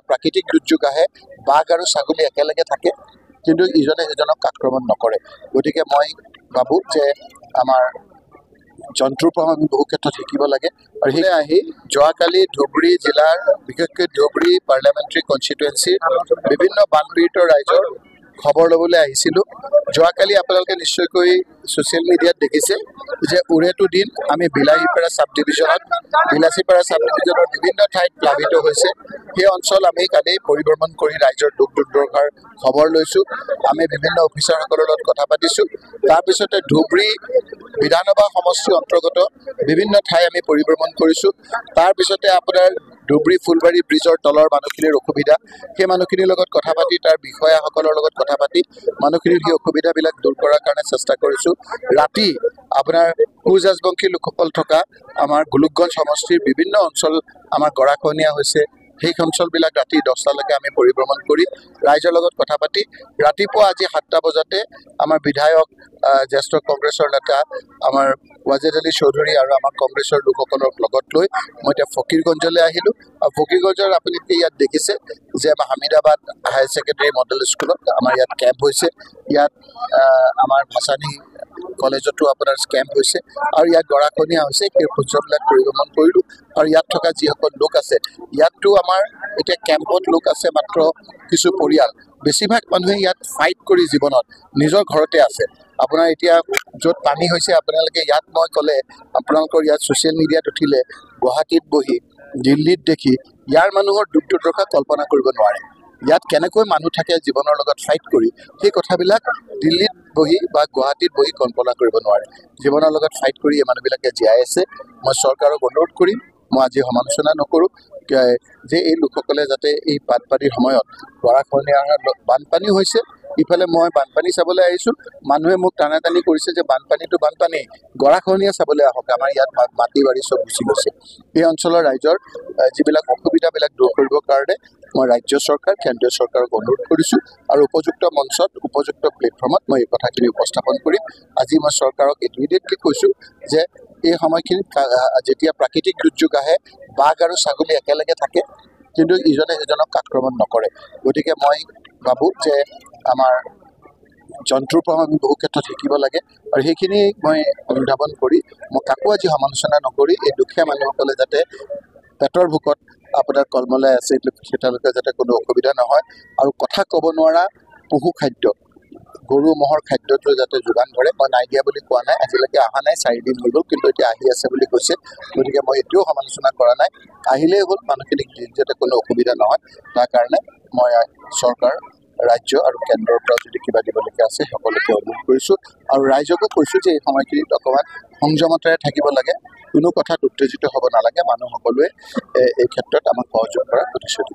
প্ৰাকৃতিক দুৰ্যোগ আহে, বাঘ আৰু ছাগলী একেলগে থাকে, কিন্তু ইজনে সিজনক আক্ৰমণ নকৰে। গতিকে মই ভাবোঁ যে আমাৰ জন্তুৰ পৰা আমি বহু ক্ষেত্ৰত শিকিব লাগে। আৰু সেই আহি যোৱাকালি ধুবুৰী জিলাৰ বিশেষকৈ ধুবুৰী পাৰ্লিয়ামেণ্টাৰী কনষ্টিটুৱেঞ্চিৰ বিভিন্ন বানপীড়িত ৰাইজৰ খবৰ ল'বলৈ আহিছিলোঁ। যোৱাকালি আপোনালোকে নিশ্চয়কৈ ছ'চিয়েল মিডিয়াত দেখিছে যে উৰেটো দিন আমি বিলাচীপাৰা চাব ডিভিজনৰ বিভিন্ন ঠাইত প্লাবিত হৈছে। সেই অঞ্চল আমি কালি পৰিভ্ৰমণ কৰি ৰাইজৰ দুখ দুৰ্দশাৰ খবৰ লৈছোঁ। আমি বিভিন্ন অফিচাৰসকলৰ লগত কথা পাতিছোঁ। তাৰপিছতে ধুবুৰী বিধানসভা সমষ্টিৰ অন্তৰ্গত বিভিন্ন ঠাই আমি পৰিভ্ৰমণ কৰিছোঁ। তাৰপিছতে আপোনাৰ ধুবুৰী ফুলবাৰী ব্ৰিজৰ তলৰ মানুহখিনিৰ অসুবিধা, সেই মানুহখিনিৰ লগত কথা পাতি তাৰ বিষয়াসকলৰ লগত কথা পাতি মানুহখিনিৰ সেই অসুবিধাবিলাক দূৰ কৰাৰ কাৰণে চেষ্টা কৰিছোঁ। ৰাতি আপোনাৰ কোচ ৰাজবংশী লোকসকল থকা আমাৰ গোলোকগঞ্জ সমষ্টিৰ বিভিন্ন অঞ্চল আমাৰ গৰাখহনীয়া হৈছে। সেই অঞ্চলবিলাক ৰাতি 10টালৈকে আমি পৰিভ্ৰমণ কৰি ৰাইজৰ লগত কথা পাতি ৰাতিপুৱা আজি 7টা বজাতে আমাৰ বিধায়ক জ্যেষ্ঠ কংগ্ৰেছৰ নেতা আমাৰ ৱাজেদ আলী চৌধুৰী আৰু আমাৰ কংগ্ৰেছৰ লোকসকলক লগত লৈ মই এতিয়া ফকীৰগঞ্জলৈ আহিলোঁ। আৰু ফকীৰগঞ্জৰ আপুনি ইয়াত দেখিছে যে আমাৰ হামিদাবাদ হায়াৰ ছেকেণ্ডেৰী মডেল স্কুলত আমাৰ ইয়াত কেম্প হৈছে। ইয়াত আমাৰ ভাচানী কলেজতো আপোনাৰ কেম্প হৈছে আৰু ইয়াত গৰাখহনীয়া হৈছে। সেই অঞ্চলবিলাক পৰিভ্ৰমণ কৰিলোঁ আৰু ইয়াত থকা যিসকল লোক আছে, ইয়াততো আমাৰ এতিয়া কেম্পত লোক আছে মাত্ৰ কিছু পৰিয়াল। বেছিভাগ মানুহে ইয়াত ফাইট কৰি জীৱনত নিজৰ ঘৰতে আছে। আপোনাৰ এতিয়া য'ত পানী হৈছে আপোনালোকে ইয়াত মই ক'লে আপোনালোকৰ ইয়াত ছ'চিয়েল মিডিয়াত উঠিলে গুৱাহাটীত বহি দিল্লীত দেখি ইয়াৰ মানুহৰ দুখ দুৰ্দশা কল্পনা কৰিব নোৱাৰে। ইয়াত কেনেকৈ মানুহ থাকে জীৱনৰ লগত ফাইট কৰি, সেই কথাবিলাক দিল্লীত বহি বা গুৱাহাটীত বহি কল্পনা কৰিব নোৱাৰে। জীৱনৰ লগত ফাইট কৰি এই মানুহবিলাকে জীয়াই আছে। মই চৰকাৰক অনুৰোধ কৰিম, মই আজি সমালোচনা নকৰোঁ যে এই লোকসকলে যাতে এই বানপানীৰ সময়ত গৰাখহনীয়া বানপানী হৈছে। ইফালে মই বানপানী চাবলৈ আহিছোঁ, মানুহে মোক টানাটানি কৰিছে যে বানপানীটো বানপানী, গৰাখহনীয়া চাবলৈ আহক। আমাৰ ইয়াত মাটি বাৰী চব গুচি গৈছে। এই অঞ্চলৰ ৰাইজৰ যিবিলাক অসুবিধাবিলাক দূৰ কৰিবৰ কাৰণে মই ৰাজ্য চৰকাৰ, কেন্দ্ৰীয় চৰকাৰক অনুৰোধ কৰিছোঁ আৰু উপযুক্ত মঞ্চত উপযুক্ত প্লেটফৰ্মত মই এই কথাখিনি উপস্থাপন কৰিম। আজি মই চৰকাৰক ইমিডিয়েটলি কৈছোঁ যে এই সময়খিনিত যেতিয়া প্ৰাকৃতিক দুৰ্যোগ আহে, বাঘ আৰু ছাগলী একেলগে থাকে, কিন্তু ইজনে সিজনক আক্ৰমণ নকৰে। গতিকে মই ভাবোঁ যে আমাৰ জন্তুৰ পৰা আমি বহু ক্ষেত্ৰত শিকিব লাগে। আৰু সেইখিনি মই অনুধাৱন কৰি মই কাকো আজি সমালোচনা নকৰি এই দুখীয়া মানুহসকলে যাতে পেটৰ ভোকত আপোনাৰ কলমলাই আছে, তেওঁলোকে যাতে কোনো অসুবিধা নহয় আৰু কথা ক'ব নোৱাৰা পশু খাদ্য, গৰু ম'হৰ খাদ্যটো যাতে যোগান ধৰে। মই নাই দিয়া বুলি কোৱা নাই, আজিলৈকে অহা নাই, 4 দিন হৈ গ'ল, কিন্তু এতিয়া আহি আছে বুলি কৈছে। গতিকে মই এতিয়াও সমালোচনা কৰা নাই, আহিলেই হ'ল, মানুহখিনিক যাতে কোনো অসুবিধা নহয় তাৰ কাৰণে মই চৰকাৰ, ৰাজ্য আৰু কেন্দ্ৰৰ পৰা যদি কিবা দিবলগীয়া আছে সকলোকে অনুৰোধ কৰিছোঁ। আৰু ৰাইজকো কৈছোঁ যে এই সময়খিনিত অকণমান সংযমতাৰে থাকিব লাগে, কোনো কথাত উত্তেজিত হ'ব নালাগে। মানুহ সকলোৱে এই ক্ষেত্ৰত আমাক সহযোগ কৰাৰ প্ৰতিশ্ৰুতি